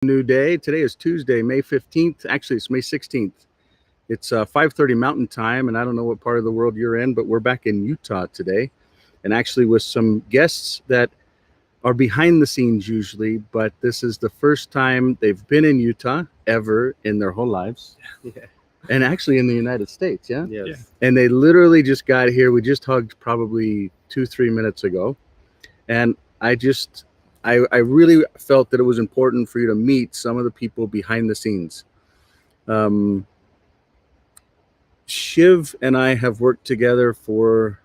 New day. Today is Tuesday, May 15th. Actually, it's May 16th. It's 5:30 Mountain Time, and I don't know what part of the world you're in, but we're back in Utah today, and actually with some guests that are behind the scenes usually, but this is the first time they've been in Utah ever in their whole lives, Yeah. and actually in the United States, yeah? Yes. And they literally just got here. We just hugged probably 2-3 minutes ago, and I really felt that it was important for you to meet some of the people behind the scenes. Um, Shiv and I have worked together for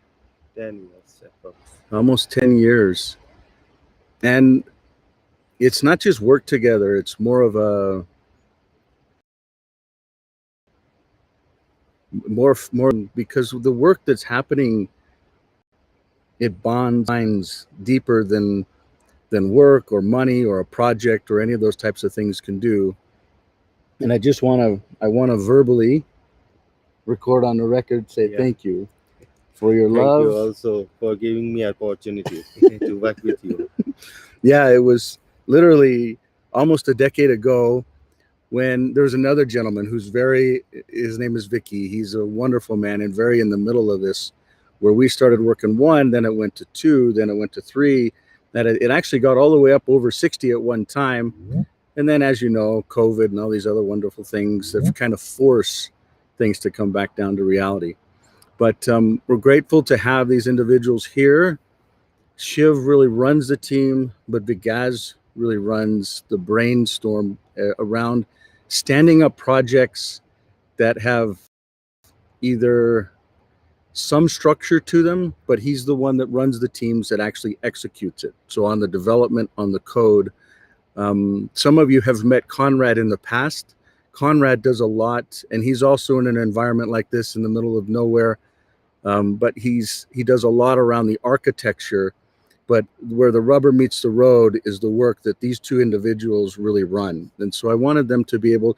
10 years. Approx. almost 10 years. And it's not just work together, it's more because the work that's happening, it bonds deeper than work or money or a project or any of those types of things can do. And I want to verbally record on the record, say Yeah. thank you for your Thank love. you also for giving me opportunity to work with you. Yeah, it was literally almost a decade ago when there was another gentleman his name is Vicky. He's a wonderful man and very in the middle of this, where we started working one, then it went to two, then it went to three, that it actually got all the way up over 60 at one time. And then, as you know, COVID and all these other wonderful things that kind of force things to come back down to reality. But we're grateful to have these individuals here. Shiv really runs the team, but Vigaz really runs the brainstorm around standing up projects that have either some structure to them, but he's the one that runs the teams that actually executes it. So on the development, on the code. Some of you have met Conrad in the past. Conrad does a lot, and he's also in an environment like this in the middle of nowhere. But he does a lot around the architecture, but where the rubber meets the road is the work that these two individuals really run. And so I wanted them to be able,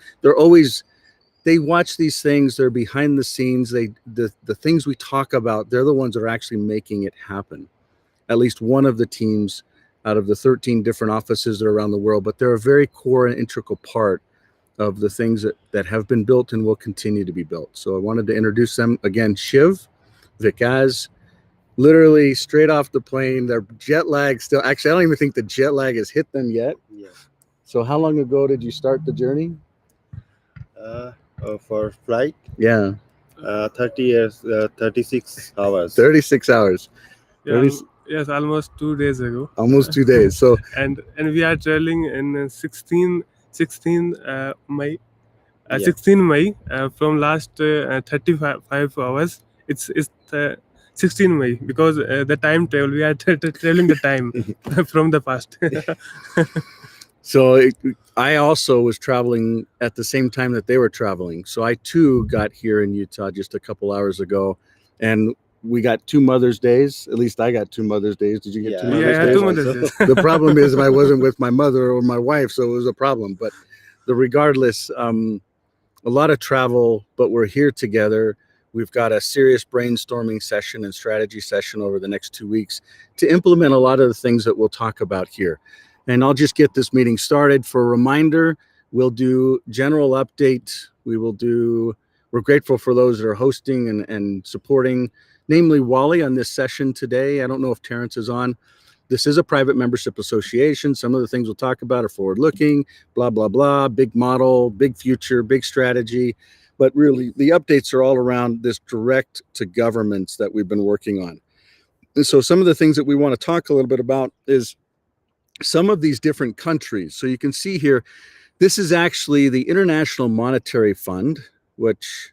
they watch these things, they're behind the scenes, the things we talk about, they're the ones that are actually making it happen. At least one of the teams out of the 13 different offices that are around the world, but they're a very core and integral part of the things that have been built and will continue to be built. So I wanted to introduce them again. Shiv, Vikaz, literally straight off the plane. Their jet lag still, actually, I don't even think the jet lag has hit them yet. Yeah. So how long ago did you start the journey? For flight, Yeah, 30 years, 36 hours. 36 hours. Yeah, 30 yes, almost 2 days ago. almost 2 days. So And we are traveling in 16 May. Yeah. 16 May from last 35 hours. It's 16 May because the time travel. We are traveling the time from the past. I also was traveling at the same time that they were traveling. So I too got here in Utah just a couple hours ago, and we got 2 Mother's Days. At least I got 2 Mother's Days. Did you get 2 Yeah, Mother's yeah, Days? 2 Mother's Days. The problem is I wasn't with my mother or my wife, so it was a problem. But regardless, a lot of travel, but we're here together. We've got a serious brainstorming session and strategy session over the next 2 weeks to implement a lot of the things that we'll talk about here. And I'll just get this meeting started. For a reminder, we'll do general update. We're grateful for those that are hosting and supporting, namely Wally on this session today. I don't know if Terrence is on. This is a private membership association. Some of the things we'll talk about are forward-looking, blah, blah, blah, big model, big future, big strategy. But really, the updates are all around this direct to governments that we've been working on. And so some of the things that we want to talk a little bit about is some of these different countries. So you can see here, this is actually the International Monetary Fund, which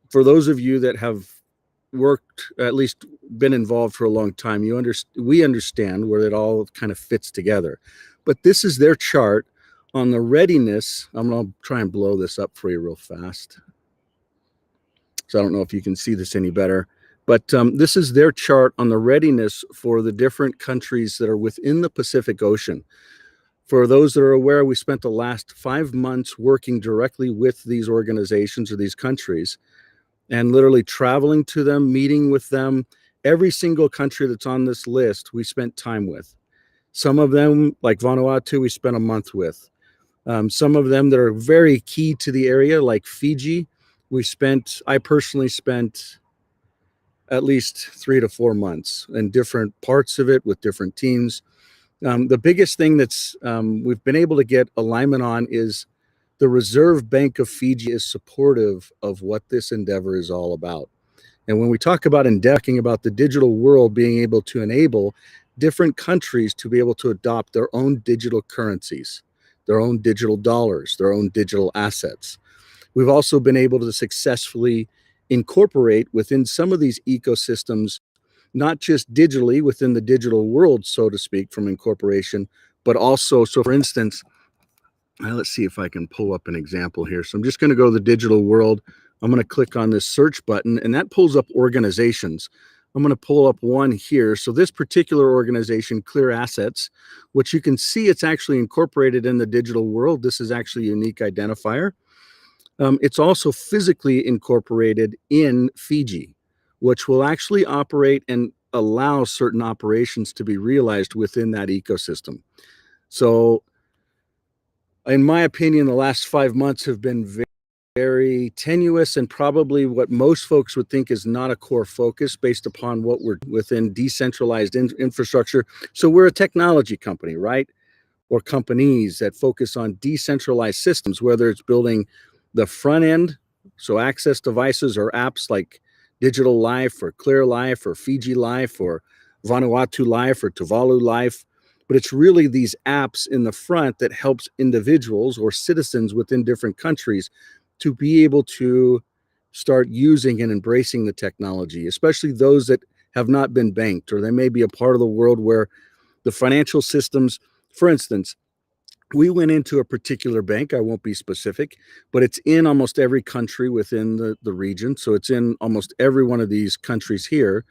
for those of you that have worked, at least been involved for a long time, we understand where it all kind of fits together. But this is their chart on the readiness. I'm going to try and blow this up for you real fast. So I don't know if you can see this any better. But this is their chart on the readiness for the different countries that are within the Pacific Ocean. For those that are aware, we spent the last 5 months working directly with these organizations or these countries and literally traveling to them, meeting with them. Every single country that's on this list, we spent time with. Some of them, like Vanuatu, we spent a month with. Some of them that are very key to the area, like Fiji, I personally spent at least 3 to 4 months in different parts of it with different teams. The biggest thing we've been able to get alignment on is the Reserve Bank of Fiji is supportive of what this endeavor is all about. And when we talk about the digital world being able to enable different countries to be able to adopt their own digital currencies, their own digital dollars, their own digital assets. We've also been able to successfully incorporate within some of these ecosystems, not just digitally within the digital world, so to speak, from incorporation, but also, so for instance, let's see if I can pull up an example here. So I'm just going to go to the digital world. I'm going to click on this search button, and that pulls up organizations. I'm going to pull up one here. So this particular organization, Clear Assets, which you can see it's actually incorporated in the digital world. This is actually a unique identifier. It's also physically incorporated in Fiji, which will actually operate and allow certain operations to be realized within that ecosystem. So in my opinion, the last 5 months have been very tenuous and probably what most folks would think is not a core focus based upon what we're within decentralized infrastructure. So we're a technology company, right? Or companies that focus on decentralized systems, whether it's building the front end, so access devices or apps like Digital Life or Clear Life or Fiji Life or Vanuatu Life or Tuvalu Life. But it's really these apps in the front that helps individuals or citizens within different countries to be able to start using and embracing the technology, especially those that have not been banked, or they may be a part of the world where the financial systems, for instance, we went into a particular bank, I won't be specific, but it's in almost every country within the region. So it's in almost every one of these countries here.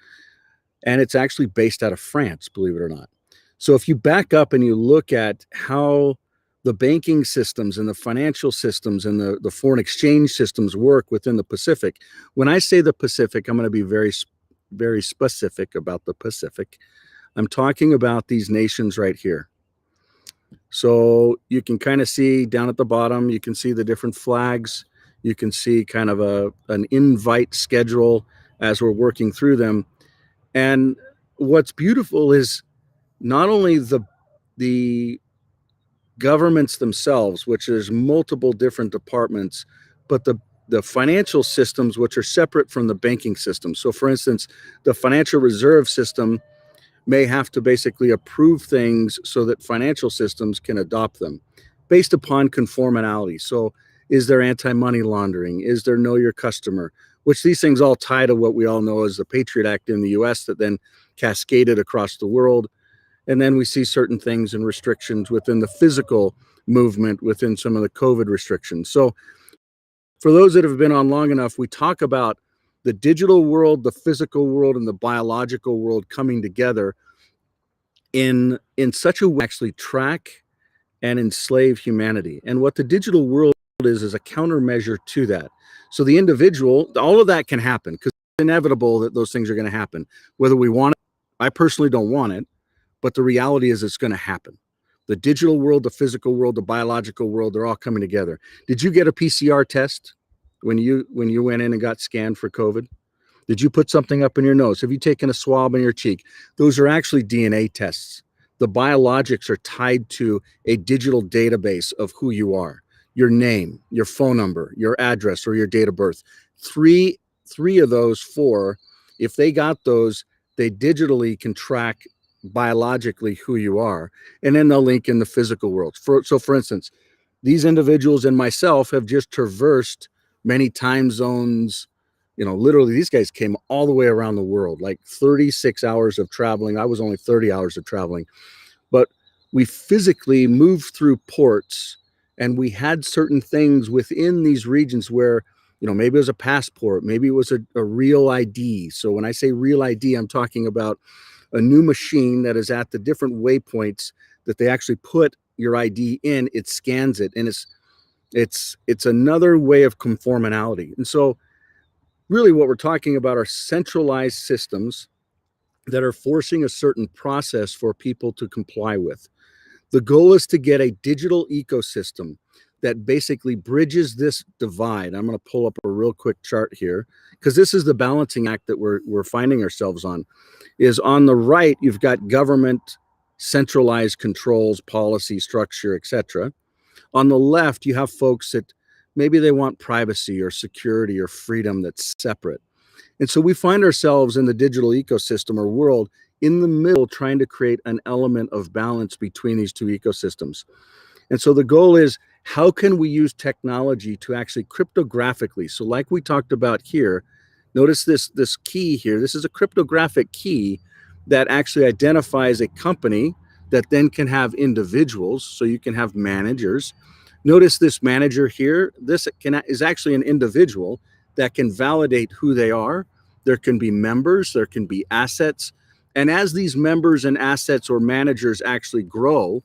And it's actually based out of France, believe it or not. So if you back up and you look at how the banking systems and the financial systems and the foreign exchange systems work within the Pacific, when I say the Pacific, I'm going to be very, very specific about the Pacific. I'm talking about these nations right here. So you can kind of see down at the bottom, you can see the different flags. You can see kind of an invite schedule as we're working through them. And what's beautiful is not only the governments themselves, which is multiple different departments, but the financial systems, which are separate from the banking system. So for instance, the financial reserve system may have to basically approve things so that financial systems can adopt them based upon conformality. So is there anti-money laundering? Is there know your customer? Which these things all tie to what we all know as the Patriot Act in the US that then cascaded across the world. And then we see certain things and restrictions within the physical movement within some of the COVID restrictions. So for those that have been on long enough, we talk about the digital world, the physical world, and the biological world coming together in such a way to actually track and enslave humanity. And what the digital world is a countermeasure to that. So the individual, all of that can happen because it's inevitable that those things are going to happen, whether we want it. I personally don't want it, but the reality is it's going to happen. The digital world, the physical world, the biological world, they're all coming together. Did you get a PCR test when you went in and got scanned for COVID? Did you put something up in your nose? Have you taken a swab in your cheek? Those are actually DNA tests. The biologics are tied to a digital database of who you are, your name, your phone number, your address, or your date of birth. Three of those four, if they got those, they digitally can track biologically who you are, and then they'll link in the physical world. So for instance, these individuals and myself have just traversed many time zones. Literally these guys came all the way around the world, like 36 hours of traveling. I was only 30 hours of traveling, but we physically moved through ports and we had certain things within these regions where, maybe it was a passport, maybe it was a real ID. So when I say real ID, I'm talking about a new machine that is at the different waypoints that they actually put your ID in, it scans it, and it's another way of conformality. And so really what we're talking about are centralized systems that are forcing a certain process for people to comply with. The goal is to get a digital ecosystem that basically bridges this divide. I'm going to pull up a real quick chart here because this is the balancing act that we're finding ourselves on. Is on the right, you've got government, centralized controls, policy, structure, etc. On the left, you have folks that maybe they want privacy or security or freedom that's separate. And so we find ourselves in the digital ecosystem or world in the middle trying to create an element of balance between these two ecosystems. And so the goal is, how can we use technology to actually cryptographically, so like we talked about here, notice this key here, this is a cryptographic key that actually identifies a company that then can have individuals, so you can have managers. Notice this manager here, is actually an individual that can validate who they are. There can be members, there can be assets. And as these members and assets or managers actually grow,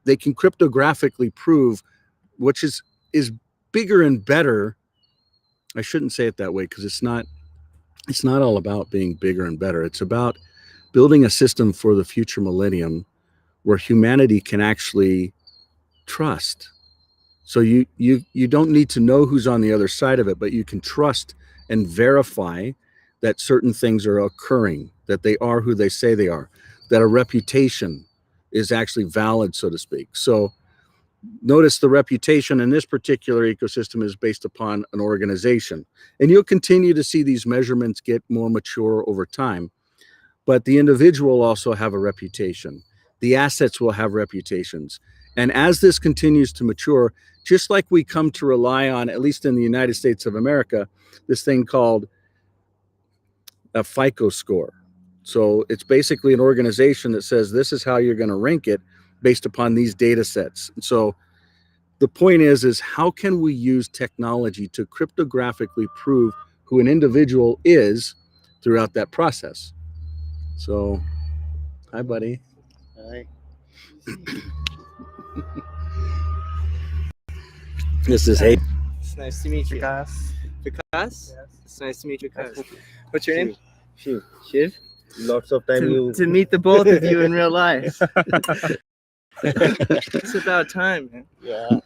they can cryptographically prove which is bigger and better. I shouldn't say it that way because it's not all about being bigger and better. It's about building a system for the future millennium where humanity can actually trust. So you don't need to know who's on the other side of it, but you can trust and verify that certain things are occurring, that they are who they say they are, that a reputation is actually valid, so to speak. So notice the reputation in this particular ecosystem is based upon an organization. And you'll continue to see these measurements get more mature over time. But the individual will also have a reputation. The assets will have reputations. And as this continues to mature, just like we come to rely on, at least in the United States of America, this thing called a FICO score. So it's basically an organization that says this is how you're going to rank it based upon these data sets. And so the point is how can we use technology to cryptographically prove who an individual is throughout that process? So, hi, buddy. Hi. This is Hayden. It's nice to meet you. Vikas? Yes. It's nice to meet you, Vikas. What's your name? Shiv. Shiv? Lots of time To meet the both of you in real life. It's about time, man. Yeah.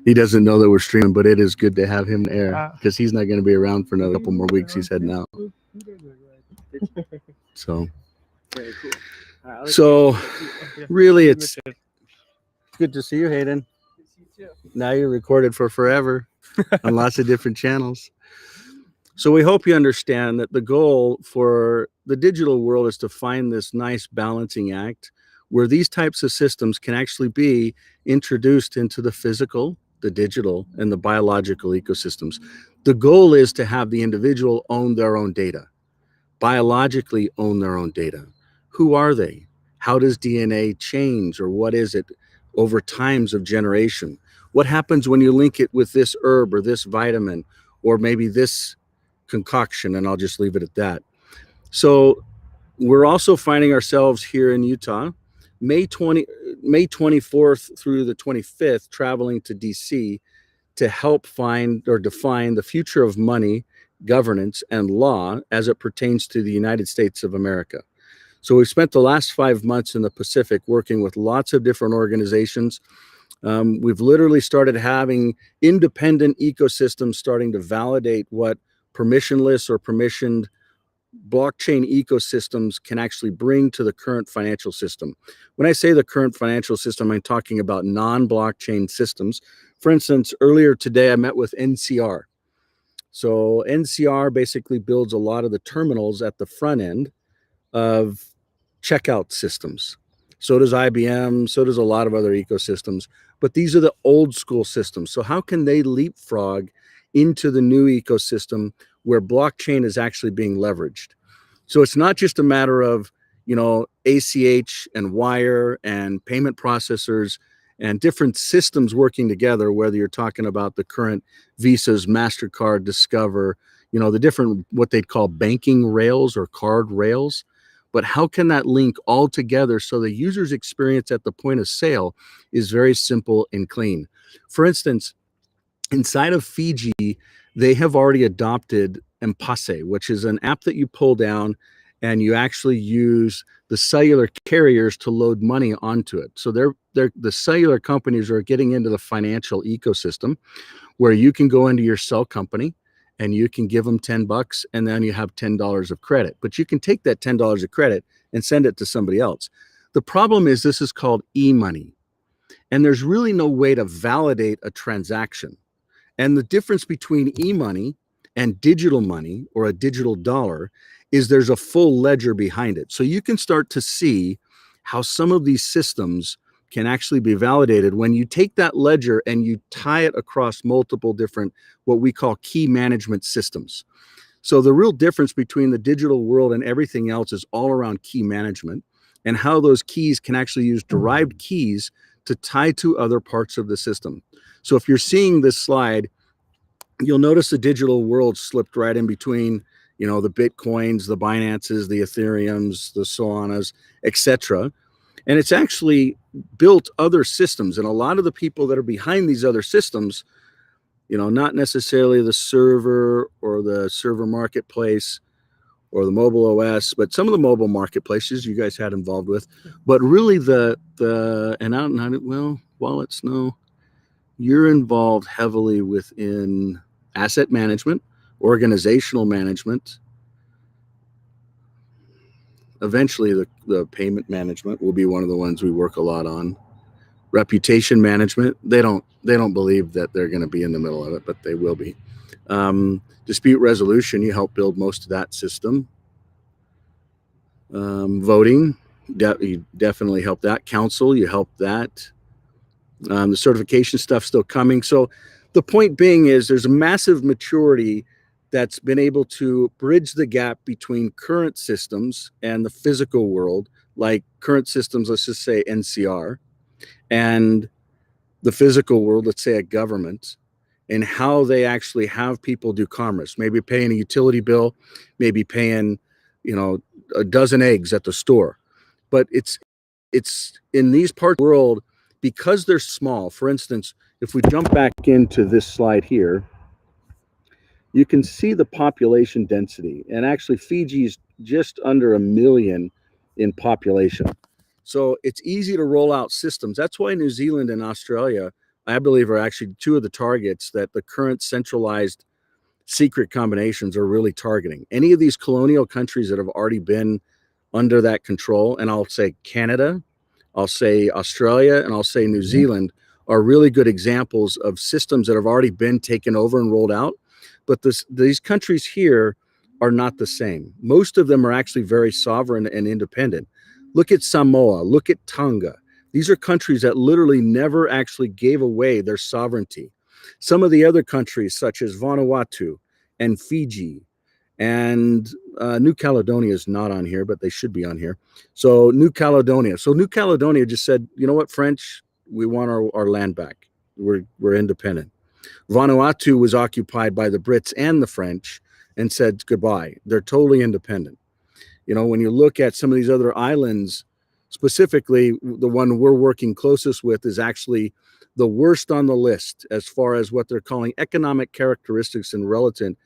He doesn't know that we're streaming, but it is good to have him in air because he's not going to be around for another couple more weeks. He's heading out. So, Very cool. All right, so really, it's good to see you, Hayden. you too. Now you're recorded for forever on lots of different channels. So we hope you understand that the goal for the digital world is to find this nice balancing act where these types of systems can actually be introduced into the physical, the digital, and the biological ecosystems. The goal is to have the individual own their own data, biologically own their own data. Who are they? How does DNA change, or what is it over times of generation? What happens when you link it with this herb or this vitamin or maybe this concoction? And I'll just leave it at that. So we're also finding ourselves here in Utah, May 24th through the 25th, traveling to DC to help find or define the future of money, governance, and law as it pertains to the United States of America. So we've spent the last 5 months in the Pacific working with lots of different organizations. We've literally started having independent ecosystems starting to validate what permissionless or permissioned blockchain ecosystems can actually bring to the current financial system. When I say the current financial system, I'm talking about non-blockchain systems. For instance, earlier today, I met with NCR. So NCR basically builds a lot of the terminals at the front end of checkout systems. So does IBM, so does a lot of other ecosystems, but these are the old school systems. So how can they leapfrog into the new ecosystem where blockchain is actually being leveraged? So it's not just a matter of, ACH and wire and payment processors and different systems working together, whether you're talking about the current Visas, MasterCard, Discover, the different, what they'd call banking rails or card rails. But how can that link all together so the user's experience at the point of sale is very simple and clean? For instance, inside of Fiji, they have already adopted M-Pase, which is an app that you pull down, and you actually use the cellular carriers to load money onto it. So the cellular companies are getting into the financial ecosystem where you can go into your cell company and you can give them $10 and then you have $10 of credit. But you can take that $10 of credit and send it to somebody else. The problem is this is called e-money, and there's really no way to validate a transaction. And the difference between e-money and digital money or a digital dollar is there's a full ledger behind it. So you can start to see how some of these systems can actually be validated when you take that ledger and you tie it across multiple different, what we call key management systems. So the real difference between the digital world and everything else is all around key management and how those keys can actually use derived keys to tie to other parts of the system. So if you're seeing this slide, you'll notice the digital world slipped right in between, the Bitcoins, the Binances, the Ethereums, the Solanas, etc. And it's actually built other systems. And a lot of the people that are behind these other systems, not necessarily the server or the server marketplace or the mobile OS, but some of the mobile marketplaces you guys had involved with. But really wallets, no. You're involved heavily within asset management, organizational management. Eventually, the payment management will be one of the ones we work a lot on. Reputation management, they don't believe that they're going to be in the middle of it, but they will be. Dispute resolution, you help build most of that system. Voting, you definitely help that. Council, you help that. The certification stuff still coming. So the point being is there's a massive maturity that's been able to bridge the gap between current systems and the physical world, like current systems, let's just say NCR, and the physical world, let's say a government, and how they actually have people do commerce, maybe paying a utility bill, maybe paying, a dozen eggs at the store. But it's in these parts of the world, because they're small. For instance, if we jump back into this slide here, you can see the population density. And actually, Fiji's just under 1 million in population. So it's easy to roll out systems. That's why New Zealand and Australia, I believe, are actually two of the targets that the current centralized secret combinations are really targeting. Any of these colonial countries that have already been under that control, and I'll say Canada, I'll say Australia, and I'll say New Zealand, are really good examples of systems that have already been taken over and rolled out. But these countries here are not the same. Most of them are actually very sovereign and independent. Look at Samoa, look at Tonga. These are countries that literally never actually gave away their sovereignty. Some of the other countries, such as Vanuatu and Fiji, and New Caledonia is not on here, but they should be on here. So New Caledonia. So New Caledonia just said, you know what, French, we want our land back. We're independent. Vanuatu was occupied by the Brits and the French and said goodbye. They're totally independent. When you look at some of these other islands, specifically the one we're working closest with is actually the worst on the list as far as what they're calling economic characteristics and relevant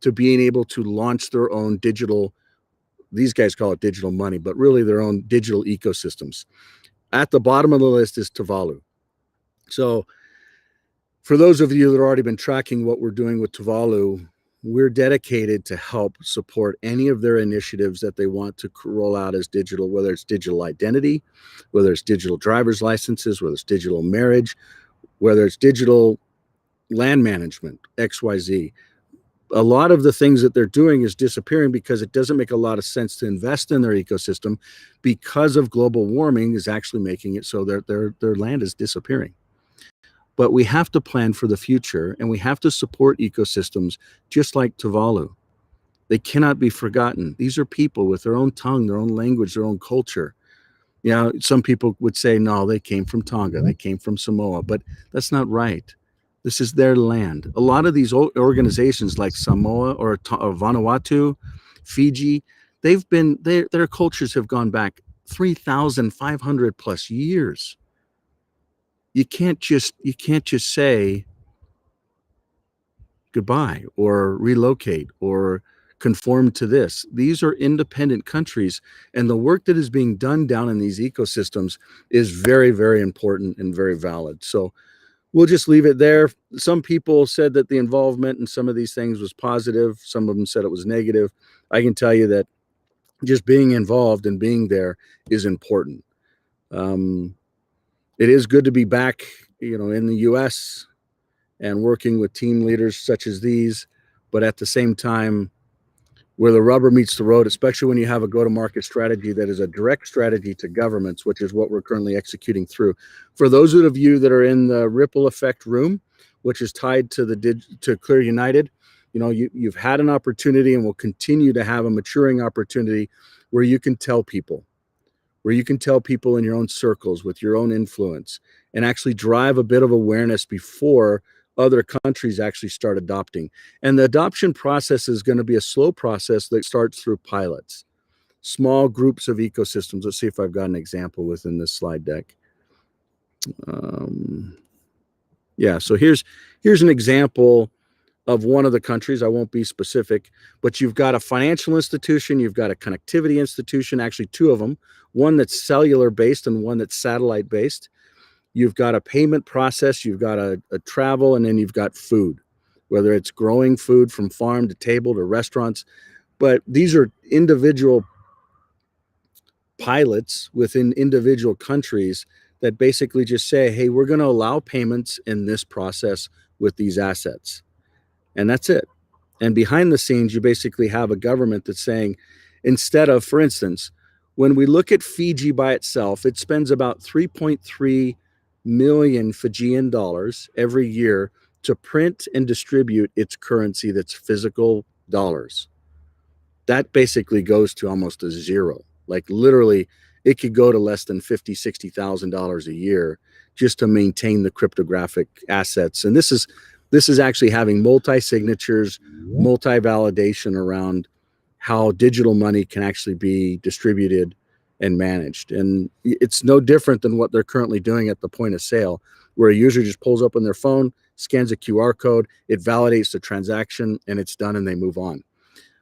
to being able to launch their own digital, these guys call it digital money, but really their own digital ecosystems. At the bottom of the list is Tuvalu. So for those of you that have already been tracking what we're doing with Tuvalu, we're dedicated to help support any of their initiatives that they want to roll out as digital, whether it's digital identity, whether it's digital driver's licenses, whether it's digital marriage, whether it's digital land management, XYZ. A lot of the things that they're doing is disappearing because it doesn't make a lot of sense to invest in their ecosystem because of global warming is actually making it so their land is disappearing. But we have to plan for the future, and we have to support ecosystems just like Tuvalu. They cannot be forgotten. These are people with their own tongue, their own language, their own culture. Some people would say, no, they came from Tonga, they came from Samoa, but that's not right. This is their land. A lot of these organizations like Samoa or Vanuatu, Fiji, their cultures have gone back 3,500 plus years. You can't just say goodbye or relocate or conform to this. These are independent countries, and the work that is being done down in these ecosystems is very, very important and very valid. So we'll just leave it there. Some people said that the involvement in some of these things was positive. Some of them said it was negative. I can tell you that just being involved and being there is important. It is good to be back, in the U.S. and working with team leaders such as these, but at the same time, where the rubber meets the road, especially when you have a go-to-market strategy that is a direct strategy to governments, which is what we're currently executing through. For those of you that are in the ripple effect room, which is tied to to Clear United, you've had an opportunity and will continue to have a maturing opportunity where you can tell people in your own circles with your own influence and actually drive a bit of awareness before other countries actually start adopting. And the adoption process is going to be a slow process that starts through pilots, small groups of ecosystems. Let's see if I've got an example within this slide deck. Yeah, so here's an example of one of the countries. I won't be specific, but you've got a financial institution, you've got a connectivity institution, actually two of them, one that's cellular based and one that's satellite based. You've got a payment process, you've got a travel, and then you've got food, whether it's growing food from farm to table to restaurants. But these are individual pilots within individual countries that basically just say, hey, we're going to allow payments in this process with these assets. And that's it. And behind the scenes, you basically have a government that's saying, instead of, for instance, when we look at Fiji by itself, it spends about 3.3 million Fijian dollars every year to print and distribute its currency that's physical dollars. That basically goes to almost a zero. Like literally, it could go to less than $50,000, $60,000 a year just to maintain the cryptographic assets. And this is actually having multi-signatures, multi-validation around how digital money can actually be distributed and managed. And it's no different than what they're currently doing at the point of sale, where a user just pulls up on their phone, scans a QR code, it validates the transaction, and it's done, and they move on.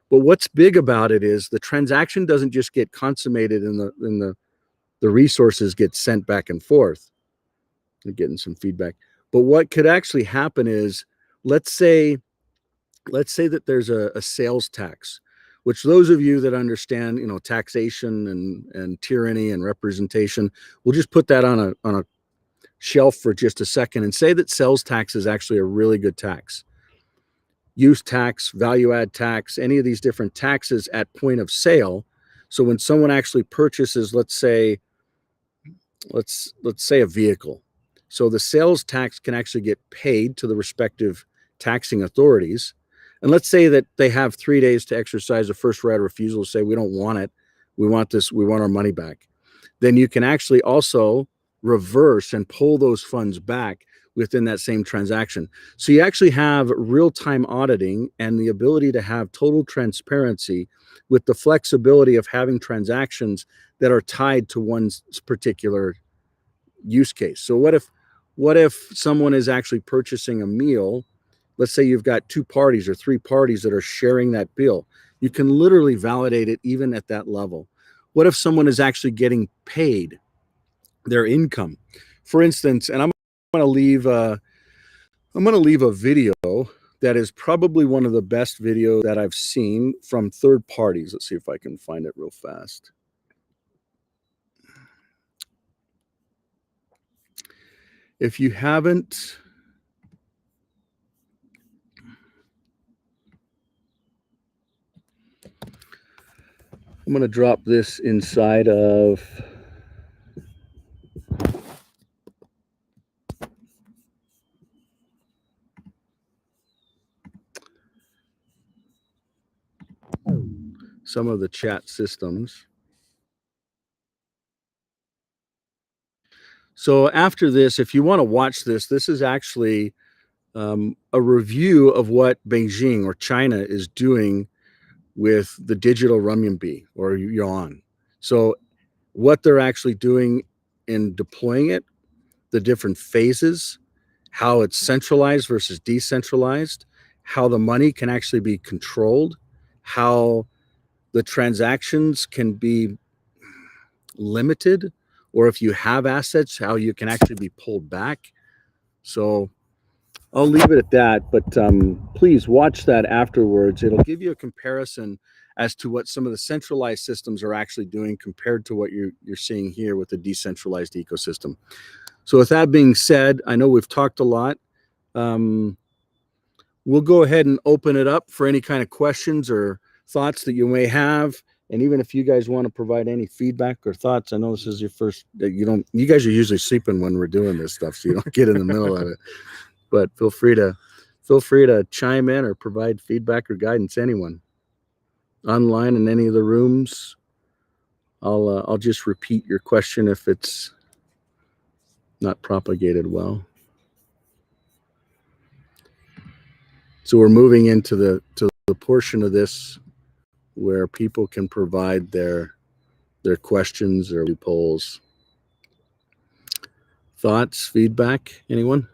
But what's big about it is the transaction doesn't just get consummated in the resources get sent back and forth. I'm getting some feedback. But what could actually happen is, let's say that there's a sales tax, which those of you that understand, taxation and tyranny and representation, we'll just put that on a shelf for just a second and say that sales tax is actually a really good tax. Use tax, value add tax, any of these different taxes at point of sale. So when someone actually purchases, let's say a vehicle, so the sales tax can actually get paid to the respective taxing authorities. And let's say that they have 3 days to exercise a first right of refusal, say, we don't want it, we want this, we want our money back. Then you can actually also reverse and pull those funds back within that same transaction. So you actually have real-time auditing and the ability to have total transparency with the flexibility of having transactions that are tied to one's particular use case. So what if someone is actually purchasing a meal? Let's say you've got 2 parties or 3 parties that are sharing that bill. You can literally validate it even at that level. What if someone is actually getting paid their income? For instance, and I'm going to leave a video that is probably one of the best videos that I've seen from third parties. Let's see if I can find it real fast. If you haven't, I'm going to drop this inside of some of the chat systems. So after this, if you want to watch this, this is actually a review of what Beijing or China is doing with the digital renminbi or yuan. So what they're actually doing in deploying it, the different phases, how it's centralized versus decentralized, how the money can actually be controlled, how the transactions can be limited, or if you have assets, how you can actually be pulled back. So I'll leave it at that, but please watch that afterwards. It'll give you a comparison as to what some of the centralized systems are actually doing compared to what you're seeing here with the decentralized ecosystem. So with that being said, I know we've talked a lot. We'll go ahead and open it up for any kind of questions or thoughts that you may have. And even if you guys want to provide any feedback or thoughts, I know this is your first, you guys are usually sleeping when we're doing this stuff, so you don't get in the middle of it. But feel free to chime in or provide feedback or guidance. Anyone online in any of the rooms, I'll just repeat your question if it's not propagated well. So we're moving into the portion of this where people can provide their questions or polls. Thoughts, feedback, anyone?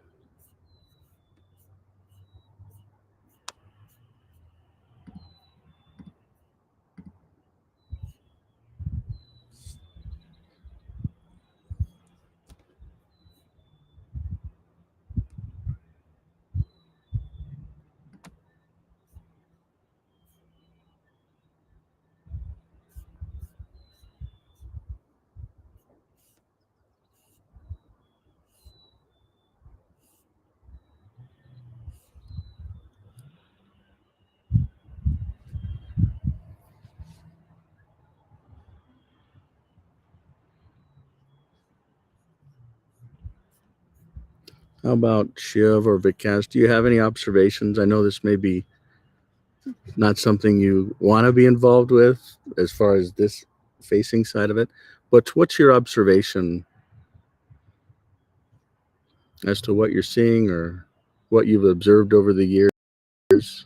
How about Shiv or Vikas? Do you have any observations? I know this may be not something you want to be involved with as far as this facing side of it, but what's your observation as to what you're seeing or what you've observed over the years?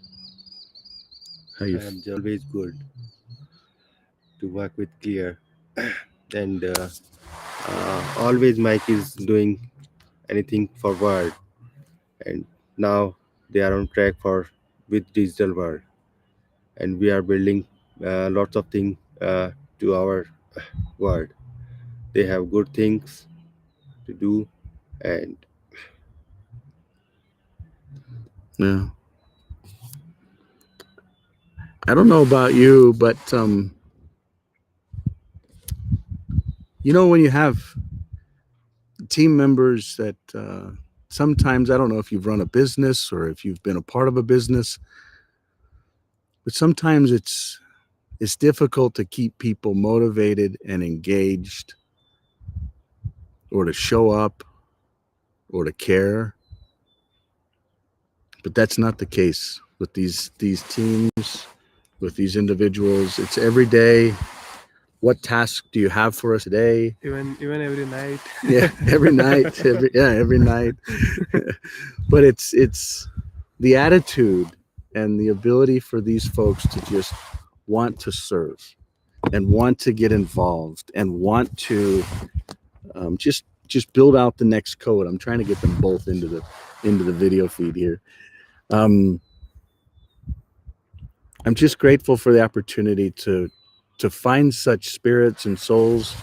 How you And always good to work with Clear. And always Mike is doing anything for world, and now they are on track for with digital world, and we are building lots of things to our world. They have good things to do, and yeah. I don't know about you, but when you have team members that sometimes, I don't know if you've run a business or if you've been a part of a business, but sometimes it's difficult to keep people motivated and engaged, or to show up, or to care. But that's not the case with these teams, with these individuals. It's every day. What task do you have for us today? Even every night. Yeah, every night. Every night. But it's the attitude and the ability for these folks to just want to serve and want to get involved and want to just build out the next code. I'm trying to get them both into the video feed here. I'm just grateful for the opportunity to find such spirits and souls,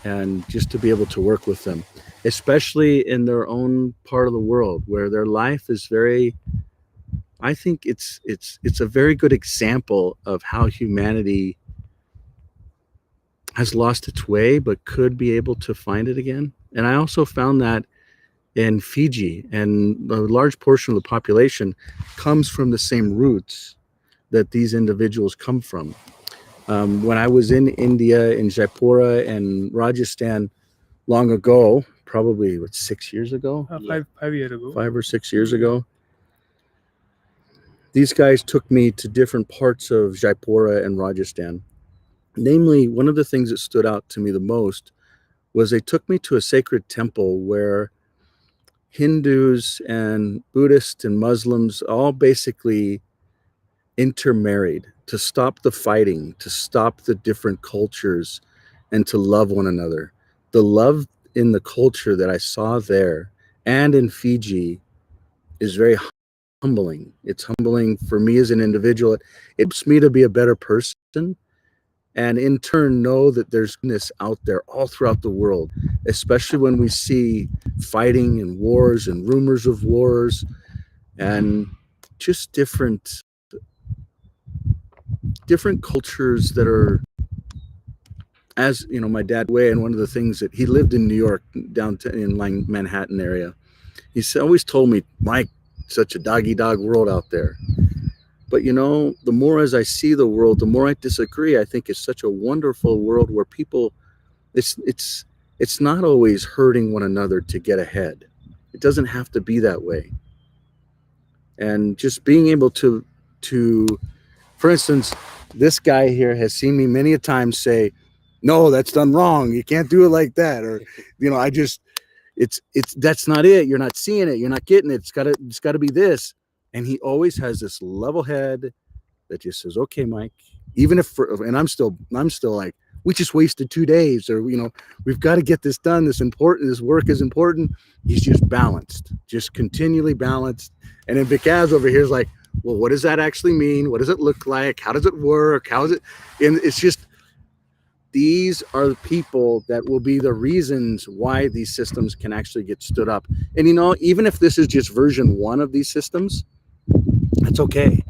and just to be able to work with them, especially in their own part of the world where their life is very, I think it's a very good example of how humanity has lost its way but could be able to find it again. And I also found that in Fiji, and a large portion of the population comes from the same roots that these individuals come from. When I was in India, in Jaipura and Rajasthan long ago, probably 6 years ago, 5 years ago. 5 or 6 years ago, these guys took me to different parts of Jaipura and Rajasthan. Namely, one of the things that stood out to me the most was they took me to a sacred temple where Hindus and Buddhists and Muslims all basically intermarried to stop the fighting, to stop the different cultures, and to love one another. The love in the culture that I saw there and in Fiji is very humbling. It's humbling for me as an individual. It helps me to be a better person, and in turn know that there's goodness out there all throughout the world, especially when we see fighting and wars and rumors of wars and just different cultures that are, as you know, my dad way. And one of the things that he lived in New York, downtown in Manhattan area, always told me, Mike, such a doggy dog world out there. But you know, the more as I see the world, the more I disagree. I think it's such a wonderful world where people, it's not always hurting one another to get ahead. It doesn't have to be that way. And just being able to, for instance, this guy here has seen me many a time say, no, that's done wrong. You can't do it like that. Or, you know, it's that's not it. You're not seeing it. You're not getting it. It's gotta be this. And he always has this level head that just says, okay, Mike, even if, and I'm still like, we just wasted 2 days, or, you know, we've got to get this done. This work is important. He's just balanced, just continually balanced. And then Vikaz over here is like, well, what does that actually mean? What does it look like? How does it work? How is it? And it's just, these are the people that will be the reasons why these systems can actually get stood up. And, you know, even if this is just version 1 of these systems, that's okay,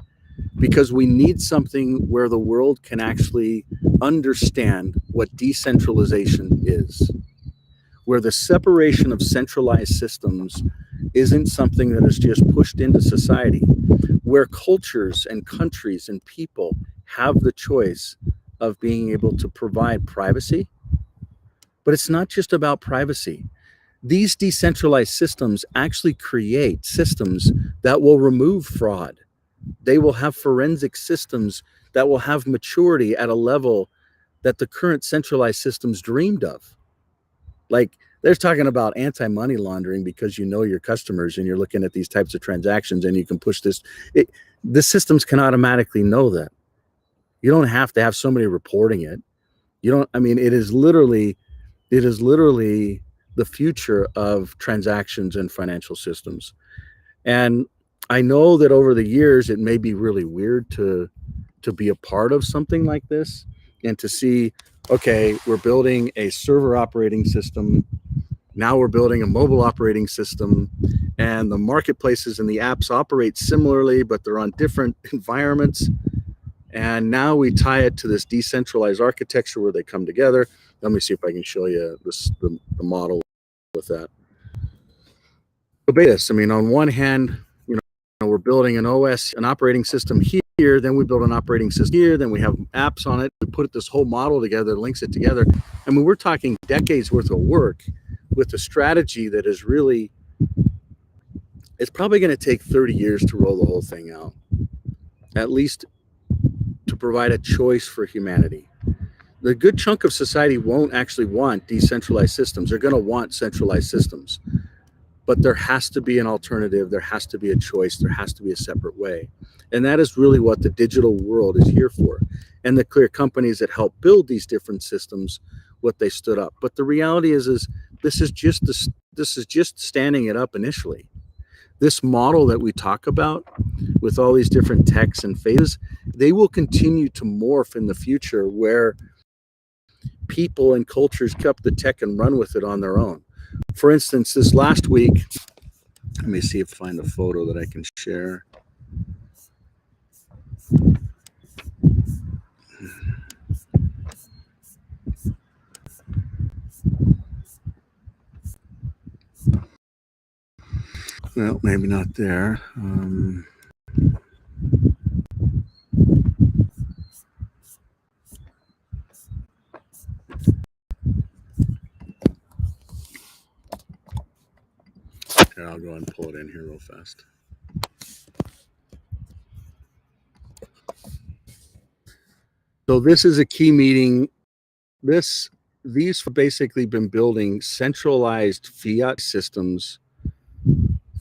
because we need something where the world can actually understand what decentralization is, where the separation of centralized systems isn't something that is just pushed into society, where cultures and countries and people have the choice of being able to provide privacy. But it's not just about privacy. These decentralized systems actually create systems that will remove fraud. They will have forensic systems that will have maturity at a level that the current centralized systems dreamed of. Like, they're talking about anti-money laundering because you know your customers and you're looking at these types of transactions and you can push this. The systems can automatically know that. You don't have to have somebody reporting it. You don't, I mean, it is literally the future of transactions and financial systems. And I know that over the years, it may be really weird to be a part of something like this and to see, okay, we're building a server operating system. Now we're building a mobile operating system, and the marketplaces and the apps operate similarly, but they're on different environments. And now we tie it to this decentralized architecture where they come together. Let me see if I can show you the model with that. I mean, on one hand, you know, we're building an OS, an operating system here, then we build an operating system here, then we have apps on it. We put this whole model together, links it together. I mean, we're talking decades worth of work with a strategy that is really, it's probably going to take 30 years to roll the whole thing out, at least to provide a choice for humanity. The good chunk of society won't actually want decentralized systems. They're going to want centralized systems. But there has to be an alternative. There has to be a choice. There has to be a separate way. And that is really what the digital world is here for. And the clear companies that help build these different systems, what they stood up. But the reality is this is just standing it up initially. This model that we talk about with all these different techs and phases, they will continue to morph in the future, where people and cultures pick up the tech and run with it on their own. For instance, this last week, let me see if I find a photo that I can share. Well, maybe not there. Here, I'll go and pull it in here real fast. So this is a key meeting. These have basically been building centralized fiat systems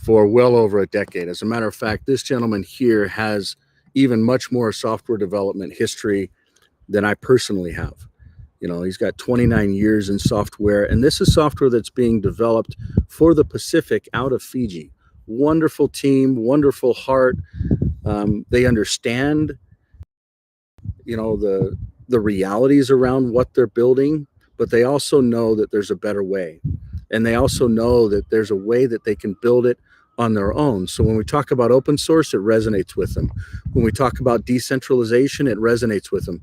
for well over a decade. As a matter of fact, this gentleman here has even much more software development history than I personally have. You know, he's got 29 years in software, and this is software that's being developed for the Pacific out of Fiji, wonderful team, wonderful heart. They understand, the realities around what they're building, but they also know that there's a better way, and they also know that there's a way that they can build it on their own. So when we talk about open source, it resonates with them. When we talk about decentralization, it resonates with them.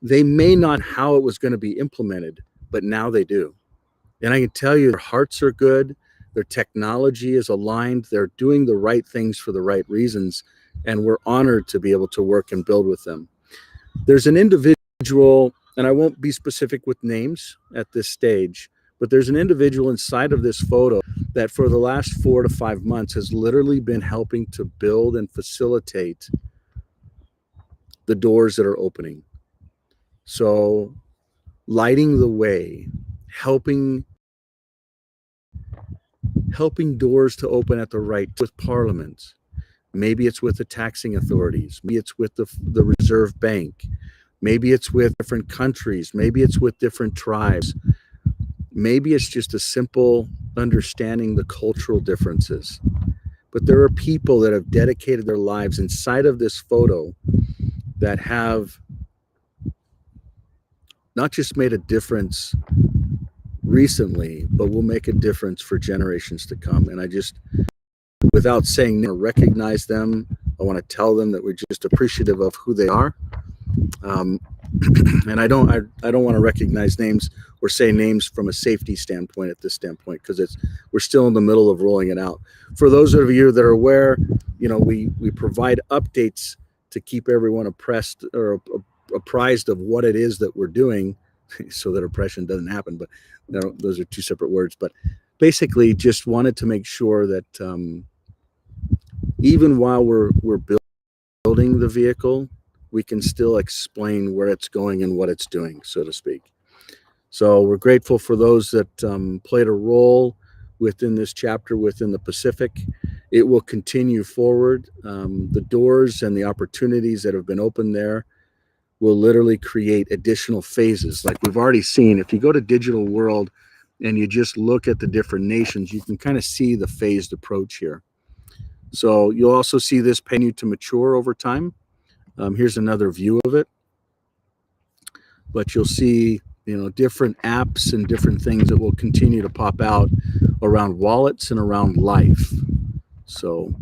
They may not how it was going to be implemented, but now they do. And I can tell you, their hearts are good. Their technology is aligned. They're doing the right things for the right reasons. And we're honored to be able to work and build with them. There's an individual, and I won't be specific with names at this stage, but there's an individual inside of this photo that for the last 4 to 5 months has literally been helping to build and facilitate the doors that are opening. So lighting the way, helping doors to open at the right with Parliament. Maybe it's with the taxing authorities. Maybe it's with the Reserve Bank. Maybe it's with different countries. Maybe it's with different tribes. Maybe it's just a simple understanding the cultural differences. But there are people that have dedicated their lives inside of this photo that have not just made a difference recently, but will make a difference for generations to come. And I just, without saying, recognize them. I want to tell them that we're just appreciative of who they are. And I don't want to recognize names or say names from a safety standpoint at this standpoint, because we're still in the middle of rolling it out. For those of you that are aware, we provide updates to keep everyone abreast or apprised of what it is that we're doing, so that oppression doesn't happen. But those are two separate words. But basically, just wanted to make sure that even while we're building the vehicle, we can still explain where it's going and what it's doing, so to speak. So we're grateful for those that played a role within this chapter within the Pacific. It will continue forward. The doors and the opportunities that have been opened there will literally create additional phases. Like we've already seen, if you go to Digital World and you just look at the different nations, you can kind of see the phased approach here. So you'll also see this continue to mature over time. Here's another view of it. But you'll see, different apps and different things that will continue to pop out around wallets and around life. So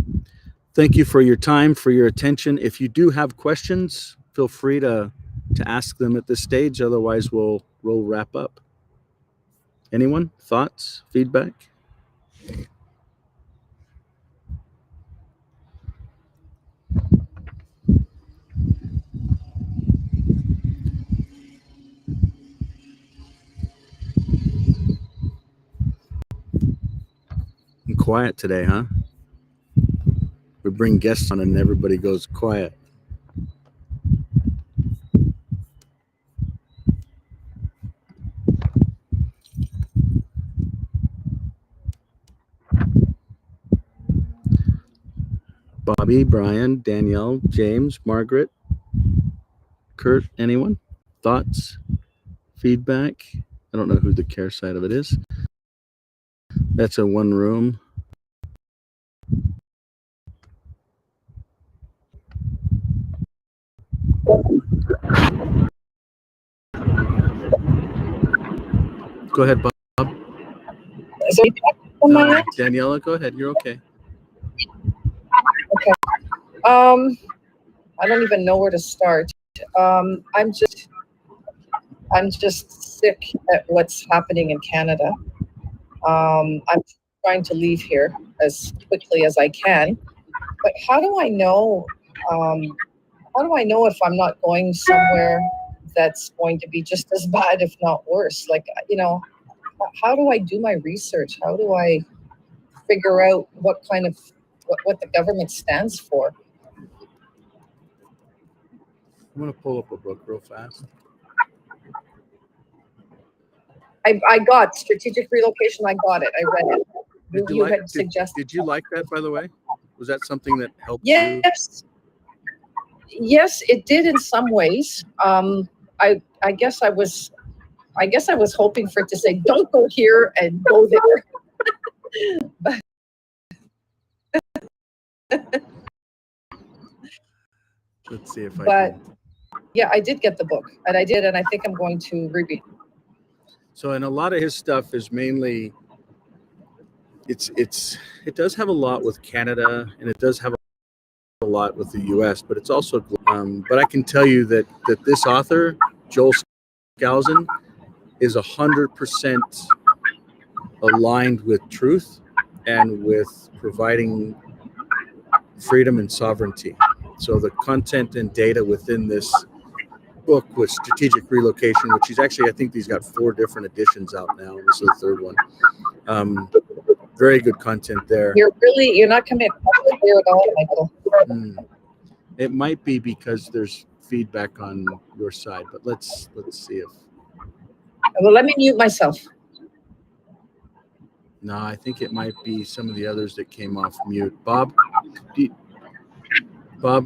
thank you for your time, for your attention. If you do have questions, feel free to ask them at this stage. Otherwise, we'll wrap up. Anyone? Thoughts? Feedback? I'm quiet today, huh? We bring guests on and everybody goes quiet. Bobby, Brian, Danielle, James, Margaret, Kurt, anyone? Thoughts? Feedback? I don't know who the care side of it is. That's a one room. Go ahead, Bob. No, Daniela, go ahead. You're okay. Okay. I don't even know where to start. I'm just sick at what's happening in Canada. I'm trying to leave here as quickly as I can, but how do I know? How do I know if I'm not going somewhere that's going to be just as bad, if not worse? Like, how do I do my research? How do I figure out what kind of what the government stands for? I'm going to pull up a book real fast. I got strategic relocation. I got it. I read it. You had suggested. Did you like that, by the way? Was that something that helped you? Yes, it did in some ways. I guess I was hoping for it to say, don't go here and go there. But Let's see if I But can. yeah, I did get the book, and I think I'm going to reread. So, and a lot of his stuff is mainly it does have a lot with Canada, and it does have a lot with the U.S., but it's also but I can tell you that this author, Joel Skousen, is 100% aligned with truth and with providing freedom and sovereignty. So the content and data within this book with strategic relocation, which he's actually, I think he's got 4 different editions out now. This is the 3rd one. Very good content there. You're not coming across it here at all, Michael. It might be because there's feedback on your side, but let's see if. Well, let me mute myself. No, I think it might be some of the others that came off mute. Bob,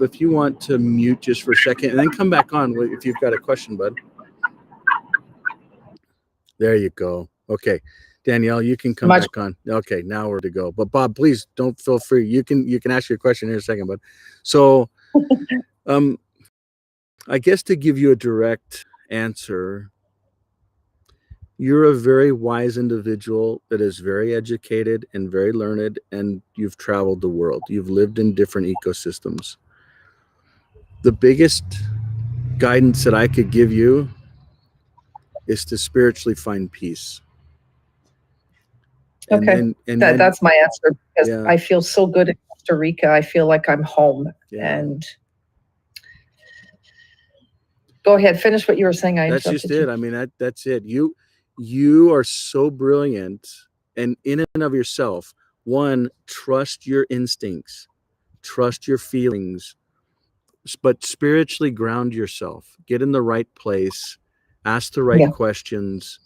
if you want to mute just for a second and then come back on if you've got a question, bud. There you go. Okay. Danielle, you can come back on. Okay, now we're to go. But Bob, please don't feel free. You can ask your question in a second, bud. So I guess to give you a direct answer, you're a very wise individual that is very educated and very learned, and you've traveled the world. You've lived in different ecosystems. The biggest guidance that I could give you is to spiritually find peace. Okay, that's my answer, because I feel so good in Costa Rica. I feel like I'm home. And go ahead, finish what you were saying. That's just it. I mean, that's it. You are so brilliant, and in and of yourself. One, trust your instincts, trust your feelings, but spiritually ground yourself. Get in the right place, ask the right questions.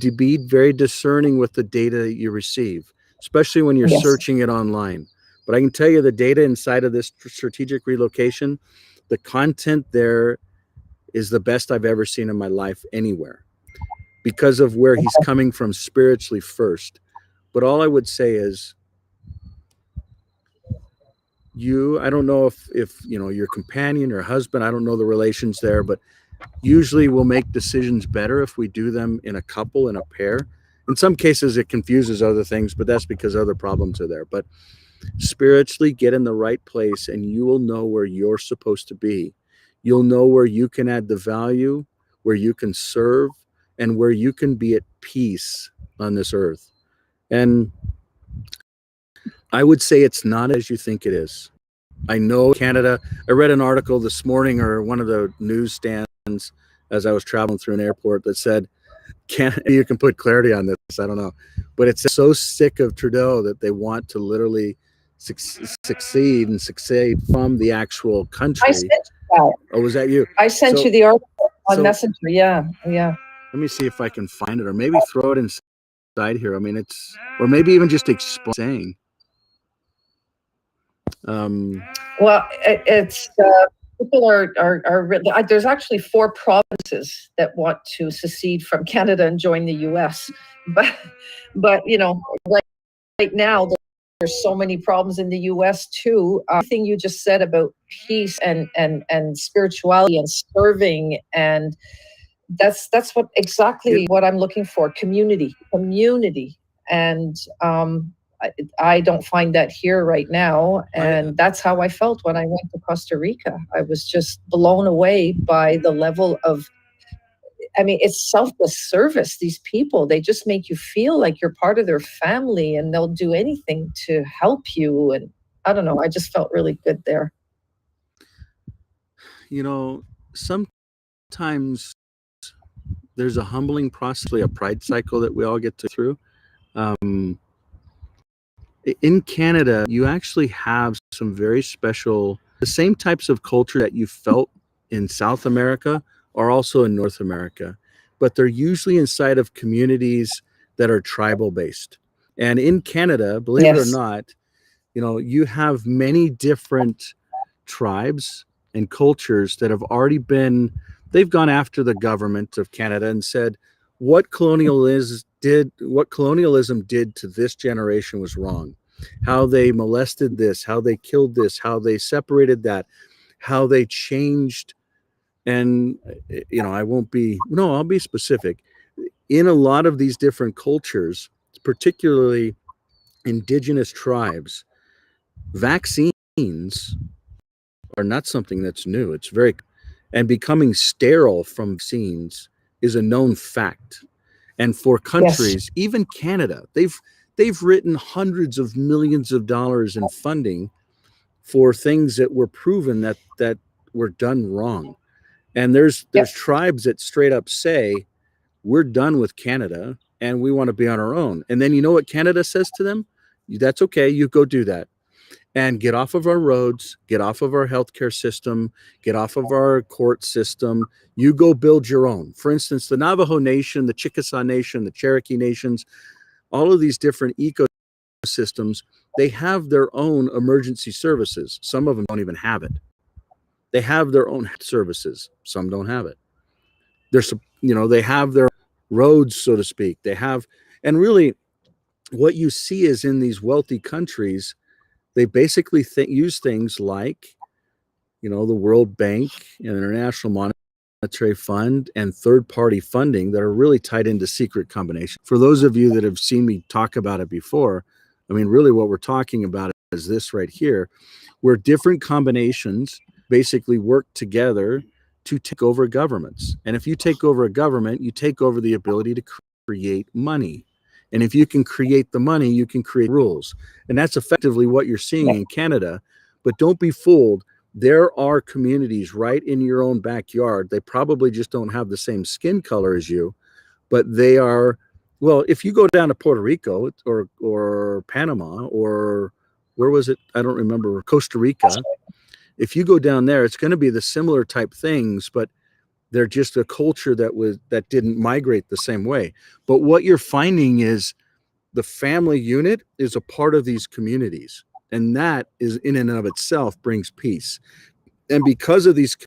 To be very discerning with the data that you receive, especially when you're searching it online. But I can tell you the data inside of this strategic relocation, the content there is the best I've ever seen in my life anywhere, because of where he's coming from spiritually first. But all I would say is, I don't know if your companion or husband, I don't know the relations there, but usually we'll make decisions better if we do them in a couple, in a pair. In some cases it confuses other things, but that's because other problems are there. But spiritually get in the right place, and you will know where you're supposed to be. You'll know where you can add the value, where you can serve, and where you can be at peace on this earth. And I would say it's not as you think it is. I know Canada, I read an article this morning, or one of the newsstands as I was traveling through an airport, that said, you can put clarity on this, I don't know, but it's so sick of Trudeau that they want to literally succeed from the actual country. I sent you that. Oh, was that you? I sent you the article on Messenger. Yeah. Let me see if I can find it, or maybe throw it inside here. I mean, or maybe even just explain. Well, it's people are there's actually 4 provinces that want to secede from Canada and join the U.S. But right now there's so many problems in the U.S. too. Everything you just said about peace and spirituality and serving, and that's exactly what I'm looking for. Community, and I don't find that here right now. And that's how I felt when I went to Costa Rica. I was just blown away by the level of, it's selfless service. These people, they just make you feel like you're part of their family, and they'll do anything to help you. And I don't know, I just felt really good there. Sometimes there's a humbling process, a pride cycle that we all get through. In Canada, you actually have some very special, the same types of culture that you felt in South America are also in North America, but they're usually inside of communities that are tribal based. And in Canada, believe it or not, you have many different tribes and cultures that have already they've gone after the government of Canada and said, what colonialism did to this generation was wrong. how they molested this, how they killed this, how they separated that, how they changed. And, I'll be specific. In a lot of these different cultures, particularly indigenous tribes, vaccines are not something that's new. It's very, and becoming sterile from vaccines is a known fact. And for countries, even Canada, they've written hundreds of millions of dollars in funding for things that were proven that were done wrong. And there's tribes that straight up say, we're done with Canada and we want to be on our own. And then you know what Canada says to them? That's okay, you go do that. And get off of our roads, get off of our healthcare system, get off of our court system. You go build your own. For instance, the Navajo Nation, the Chickasaw Nation, the Cherokee Nations, all of these different ecosystems, they have their own emergency services. Some of them don't even have it. They have their own services. Some don't have it. They have their roads, so to speak. They have, and really what you see is in these wealthy countries, they basically use things like, the World Bank and International Monetary Fund and third-party funding that are really tied into secret combinations. For those of you that have seen me talk about it before, I mean, really what we're talking about is this right here, where different combinations basically work together to take over governments. And if you take over a government, you take over the ability to create money. And if you can create the money, you can create rules. And that's effectively what you're seeing in Canada. But don't be fooled. There are communities right in your own backyard. They probably just don't have the same skin color as you, but they are, well, if you go down to Puerto Rico or Panama or where was it? I don't remember, Costa Rica. If you go down there, it's going to be the similar type things, but they're just a culture that didn't migrate the same way. But what you're finding is the family unit is a part of these communities, and that is in and of itself brings peace. And because of these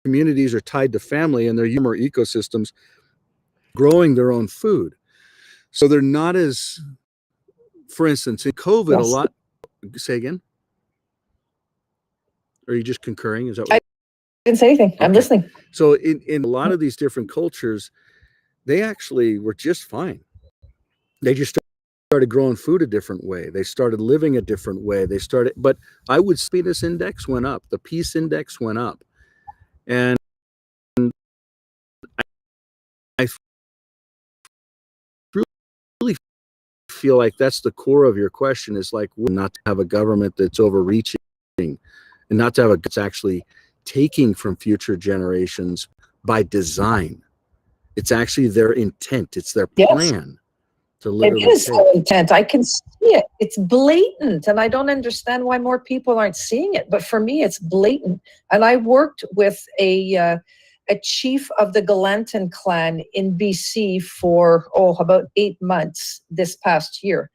communities are tied to family and their humor ecosystems, growing their own food, so they're not as, for instance, in COVID, a lot. Say again. Or are you just concurring? Is that what? Didn't say anything. I'm listening. So in a lot of these different cultures, they actually were just fine. They just started growing food a different way. They started living a different way. But I would say this index went up. The peace index went up. And I really feel like that's the core of your question, is like not to have a government that's overreaching and not to have that's actually taking from future generations by design. It's actually their intent. It's their plan to literally it is their intent. I can see it. It's blatant, and I don't understand why more people aren't seeing it. But for me, it's blatant. And I worked with a chief of the Galantan clan in BC for about 8 months this past year.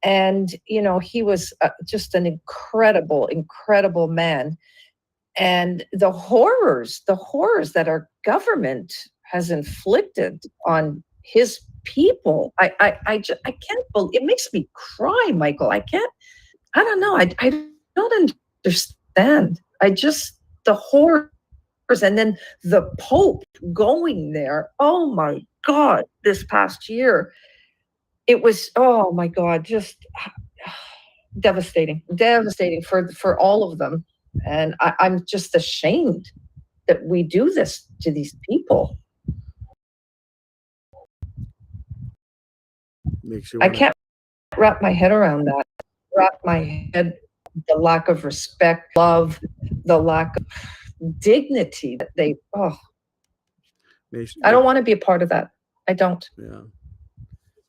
And, he was just an incredible man. And the horrors that our government has inflicted on his people, I can't believe it. Makes me cry, Michael. I don't know. I don't understand. The horrors, and then the Pope going there. Oh my God, this past year. It was, oh my God, just devastating for all of them. And I'm just ashamed that we do this to these people. I can't wrap my head around that. The lack of respect, love, the lack of dignity that they, I don't want to be a part of that. I don't. Yeah.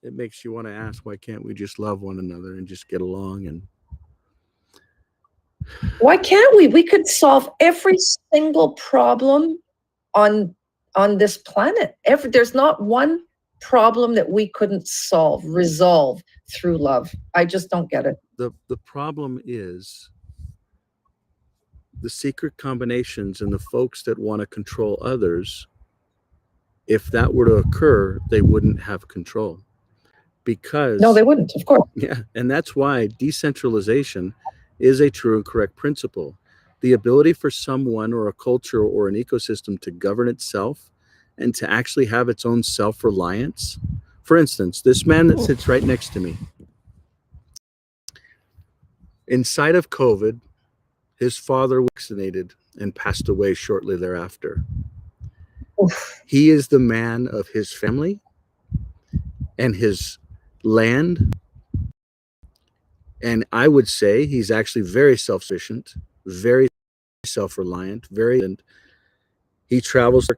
It makes you want to ask, why can't we just love one another and just get along? And why can't we? We could solve every single problem on this planet. There's not one problem that we couldn't resolve through love. I just don't get it. The problem is the secret combinations and the folks that want to control others. If that were to occur, they wouldn't have control. because No, they wouldn't, of course. yeah, and that's why decentralization is a true and correct principle. The ability for someone or a culture or an ecosystem to govern itself and to actually have its own self-reliance. For instance, this man that sits right next to me, inside of COVID, his father was vaccinated and passed away shortly thereafter. Oof. He is the man of his family and his land. And I would say he's actually very self-sufficient, very self-reliant, very, and he travels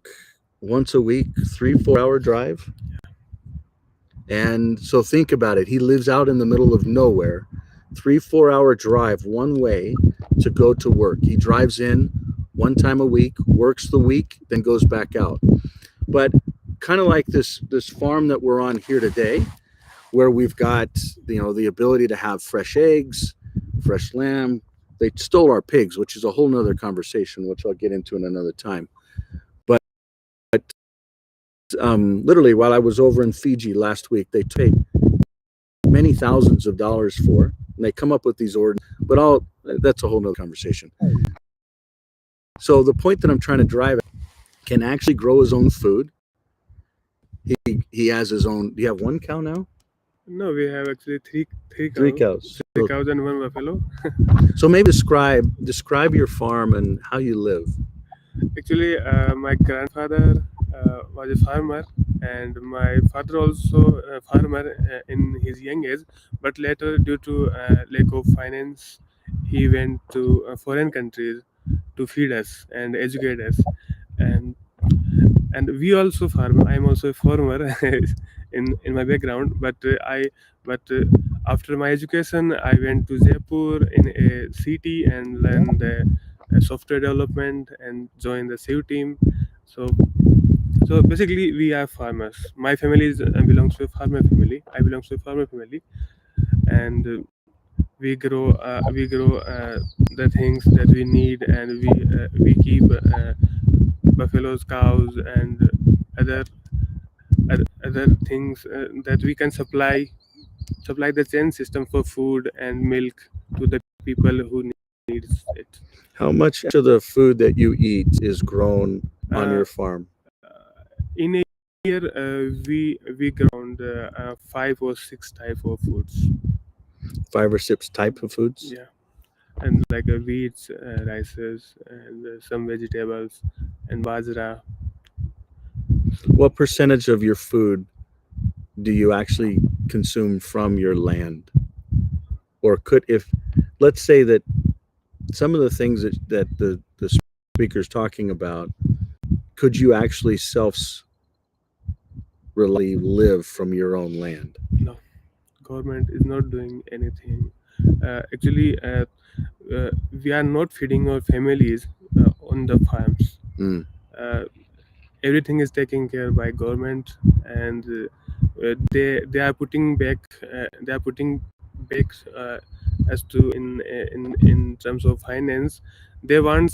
once a week, 3-4 hour drive. And so think about it. He lives out in the middle of nowhere, 3-4 hour drive one way to go to work. He drives in one time a week, works the week, then goes back out. But kind of like this farm that we're on here today, where we've got the ability to have fresh eggs, fresh lamb. They stole our pigs, which is a whole nother conversation, which I'll get into in another time. But literally, while I was over in Fiji last week, they paid many thousands of dollars for, and they come up with these orders. But that's a whole nother conversation. So the point that I'm trying to drive at, can actually grow his own food. He has his own. Do you have one cow now? No, we have actually three Three cows. Three cows and one buffalo. So maybe describe your farm and how you live. Actually, my grandfather was a farmer, and my father also a farmer in his young age. But later, due to lack of finance, he went to foreign countries to feed us and educate us. And we also farm. I'm also a farmer in my background, but after my education, I went to Jaipur in a city and learned software development and joined the SEO team. So basically, we are farmers. My family belongs to a farmer family. I belong to a farmer family, and we grow the things that we need, and we keep buffaloes, cows, and other other things that we can supply the chain system for food and milk to the people who needs it. How much of the food that you eat is grown on Uh, your farm? in a year, we grow around 5 or 6 type of foods. 5 or 6 type of foods? Yeah, and like wheats, rices, and some vegetables, and bajra. What percentage of your food do you actually consume from your land? Or if let's say that some of the things that the speaker's talking about, could you actually really live from your own land? No, government is not doing anything. Actually, we are not feeding our families on the farms. Mm. Uh, Everything is taken care by government, and they are putting back as to in terms of finance. They want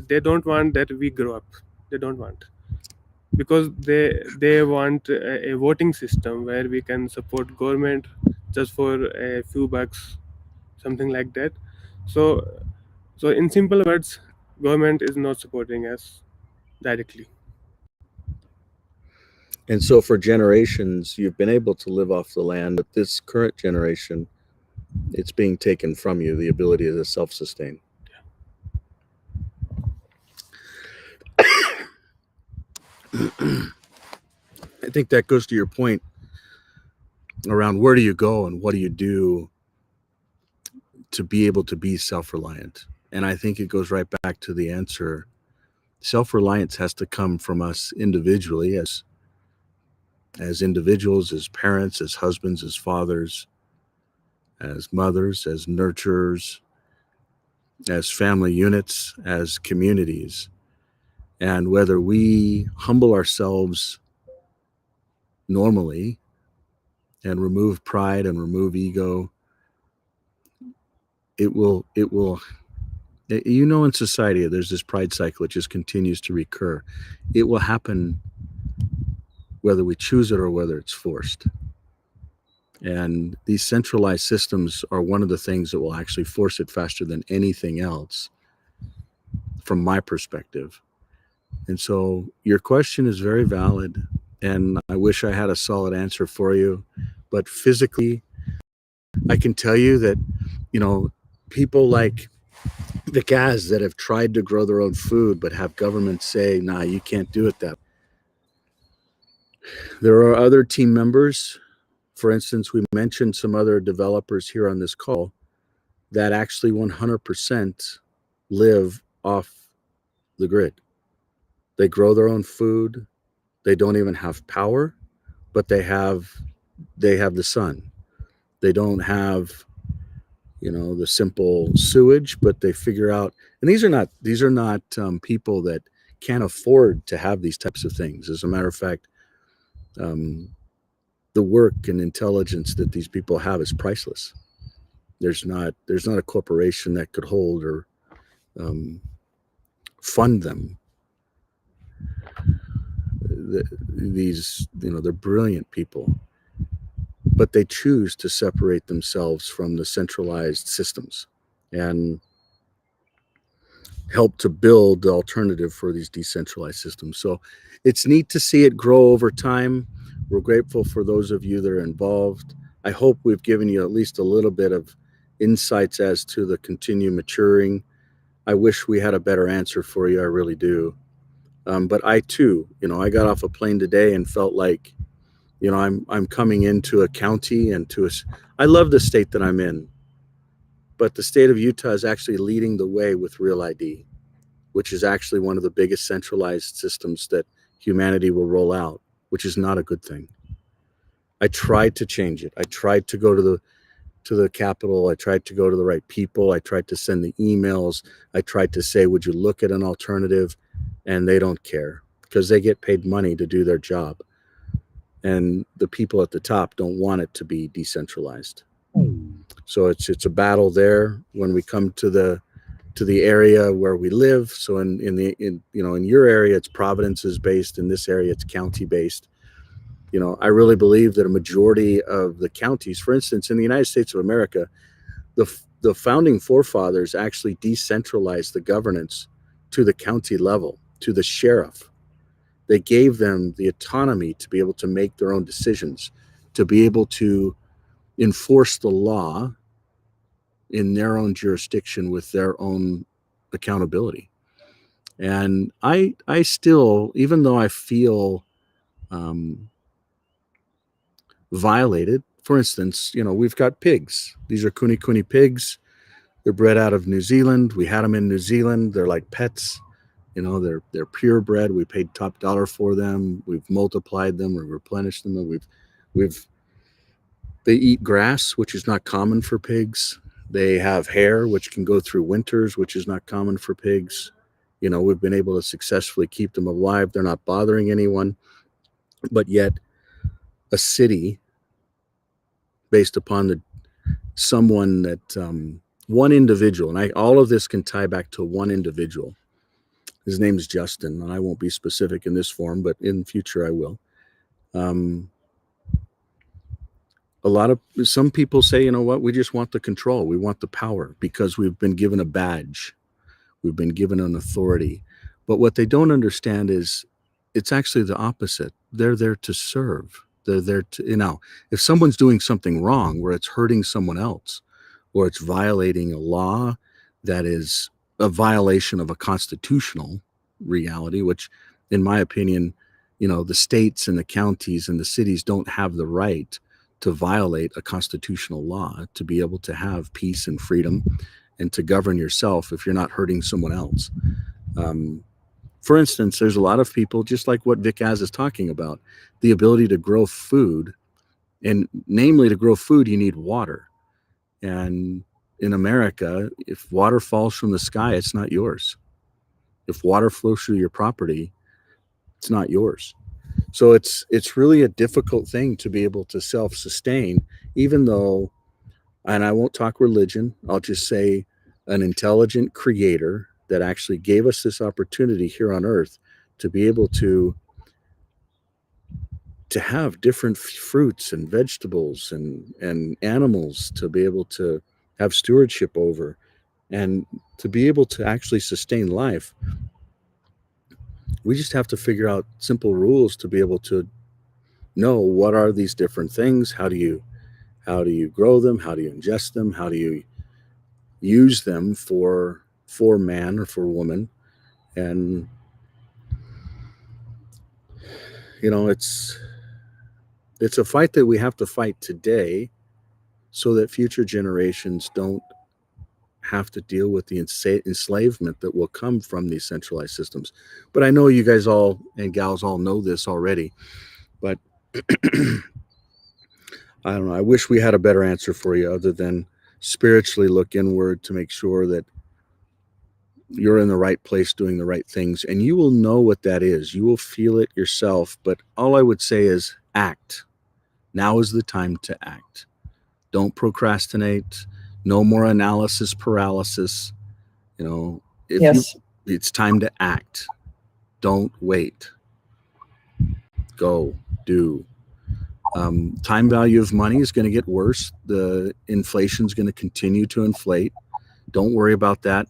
they don't want that we grow up. They don't want, because they want a voting system where we can support government just for a few bucks, something like that. So so in simple words, government is not supporting us directly. And so for generations, you've been able to live off the land. But this current generation, it's being taken from you, the ability to self-sustain. I think that goes to your point around where do you go and what do you do to be able to be self-reliant. And I think it goes right back to the answer. Self-reliance has to come from us individually, as individuals, as parents, as husbands, as fathers, as mothers, as nurturers, as family units, as communities. And whether we humble ourselves normally and remove pride and remove ego, it will, in society, there's this pride cycle. It just continues to recur. It will happen whether we choose it or whether it's forced. And these centralized systems are one of the things that will actually force it faster than anything else, from my perspective. And so your question is very valid. And I wish I had a solid answer for you. But physically, I can tell you that, people like the guys that have tried to grow their own food but have governments say, nah, you can't do it that way. There are other team members. For instance, we mentioned some other developers here on this call that actually 100% live off the grid. They grow their own food. They don't even have power, but they have the sun. They don't have, the simple sewage, but they figure out. And these are not people that can't afford to have these types of things. As a matter of fact, um, the work and intelligence that these people have is priceless. There's not a corporation that could hold or um, fund them. These, they're brilliant people, but they choose to separate themselves from the centralized systems and help to build the alternative for these decentralized systems. So it's neat to see it grow over time. We're grateful for those of you that are involved. I hope we've given you at least a little bit of insights as to the continued maturing. I wish we had a better answer for you. I really do. But I too, I got off a plane today and felt like, I'm coming into a county and I love the state that I'm in, but the state of Utah is actually leading the way with Real ID, which is actually one of the biggest centralized systems that humanity will roll out, which is not a good thing. I tried to change it. I tried to go to the Capitol. I tried to go to the right people. I tried to send the emails. I tried to say, would you look at an alternative? And they don't care because they get paid money to do their job. And the people at the top don't want it to be decentralized. So it's a battle there when we come to the area where we live. So in your area, it's Providence's based. In this area, it's county based. I really believe that a majority of the counties, for instance, in the United States of America, the founding forefathers actually decentralized the governance to the county level, to the sheriff. They gave them the autonomy to be able to make their own decisions, to be able to enforce the law in their own jurisdiction with their own accountability. And I still, even though I feel violated, for instance, we've got pigs. These are kuni kuni pigs. They're bred out of New Zealand. We had them in New Zealand. They're like pets. They're purebred. We paid top dollar for them. We've multiplied them. We've replenished them. And they eat grass, which is not common for pigs. They have hair, which can go through winters, which is not common for pigs. We've been able to successfully keep them alive. They're not bothering anyone. But yet, a city based upon someone that one individual, and all of this can tie back to one individual. His name is Justin, and I won't be specific in this forum, but in future I will. Some people say, you know what, we just want the control. We want the power because we've been given a badge. We've been given an authority. But what they don't understand is it's actually the opposite. They're there to serve. They're there to, if someone's doing something wrong where it's hurting someone else or it's violating a law that is a violation of a constitutional reality, which in my opinion, the states and the counties and the cities don't have the right to violate a constitutional law, to be able to have peace and freedom and to govern yourself if you're not hurting someone else. For instance, there's a lot of people, just like what Vic Az is talking about, the ability to grow food, and namely to grow food, you need water. And in America, if water falls from the sky, it's not yours. If water flows through your property, it's not yours. So it's really a difficult thing to be able to self-sustain, even though, and I won't talk religion, I'll just say an intelligent creator that actually gave us this opportunity here on earth to be able to to have different fruits and vegetables and animals to be able to have stewardship over and to be able to actually sustain life. We just have to figure out simple rules to be able to know what are these different things, how do you grow them, how do you ingest them, how do you use them for man or for woman. And it's a fight that we have to fight today so that future generations don't have to deal with the enslavement that will come from these centralized systems. But I know you guys all and gals all know this already, but I don't know. I wish we had a better answer for you other than spiritually look inward to make sure that you're in the right place doing the right things. And you will know what that is. You will feel it yourself. But all I would say is act. Now is the time to act. Don't procrastinate. No more analysis paralysis. If Yes. it's time to act. Don't wait. Go. Do. Time value of money is going to get worse. The inflation is going to continue to inflate. Don't worry about that.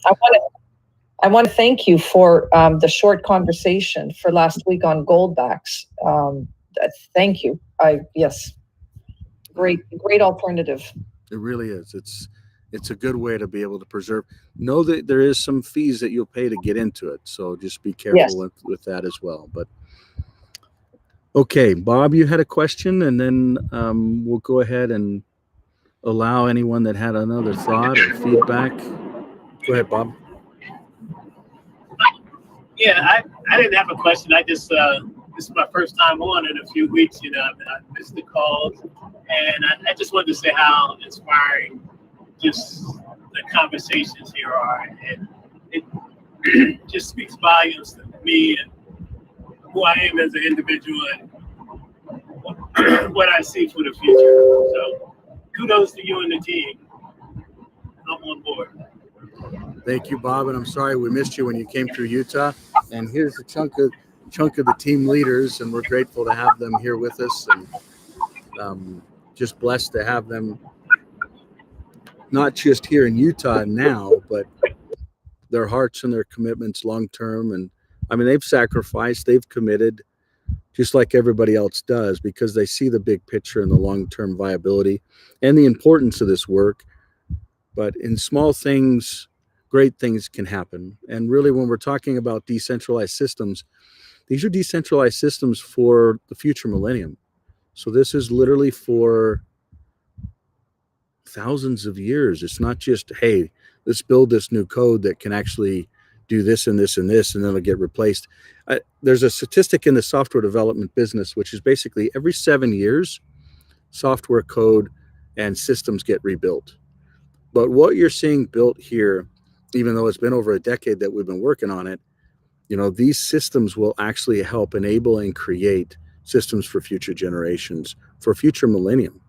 I want to thank you for the short conversation for last week on goldbacks. Thank you. Yes, great alternative. It really is. It's a good way to be able to preserve. Know that there is some fees that you'll pay to get into it, so just be careful with that as well. But okay, Bob, you had a question, and then we'll go ahead and allow anyone that had another thought or feedback. Go ahead, Bob. Yeah, I didn't have a question. I just this is my first time on in a few weeks. I missed the calls, and I just wanted to say how inspiring just the conversations here are, and it just speaks volumes to me and who I am as an individual and what I see for the future. So kudos to you and the team. I'm on board. Thank you, Bob, and I'm sorry we missed you when you came through Utah. And here's a chunk of the team leaders, and we're grateful to have them here with us, and just blessed to have them not just here in Utah now, but their hearts and their commitments long term. And I mean, they've sacrificed, they've committed, just like everybody else does, because they see the big picture and the long term viability and the importance of this work. But in small things, great things can happen. And really, when we're talking about decentralized systems, these are decentralized systems for the future millennium. So this is literally for thousands of years. It's not just, hey, let's build this new code that can actually do this and this and this, and then it'll get replaced. There's a statistic in the software development business, which is basically every 7 years, software code and systems get rebuilt. But what you're seeing built here, even though it's been over a decade that we've been working on it, these systems will actually help enable and create systems for future generations, for future millennium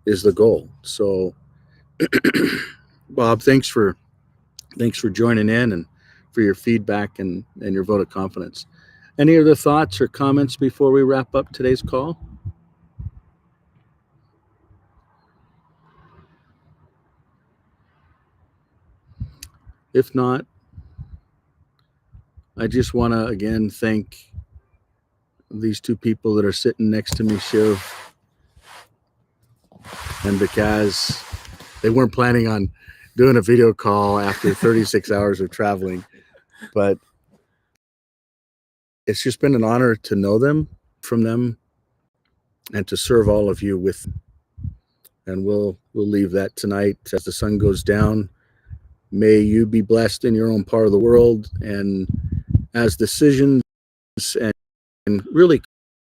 is the goal. So Bob, thanks for joining in and for your feedback and your vote of confidence. Any other thoughts or comments before we wrap up today's call? If not, I just want to again thank these two people that are sitting next to me, Shiv and Bikaz. They weren't planning on doing a video call after 36 hours of traveling, but it's just been an honor to know them, from them, and to serve all of you with them. And we'll leave that tonight as the sun goes down. May you be blessed in your own part of the world, and as decisions and really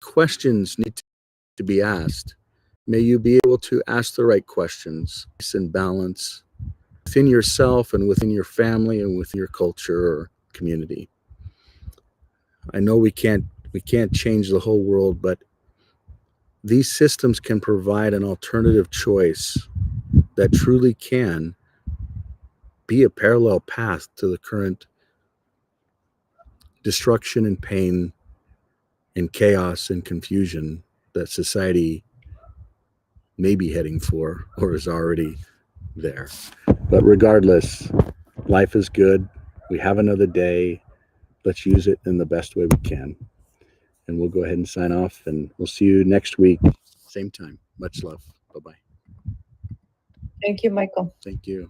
questions need to be asked, may you be able to ask the right questions in balance within yourself and within your family and within your culture or community. I know we can't change the whole world, but these systems can provide an alternative choice that truly can be a parallel path to the current destruction and pain and chaos and confusion that society may be heading for or is already there. But regardless, life is good. We have another day. Let's use it in the best way we can. And we'll go ahead and sign off, and we'll see you next week, same time. Much love. Bye-bye. Thank you, Michael. Thank you.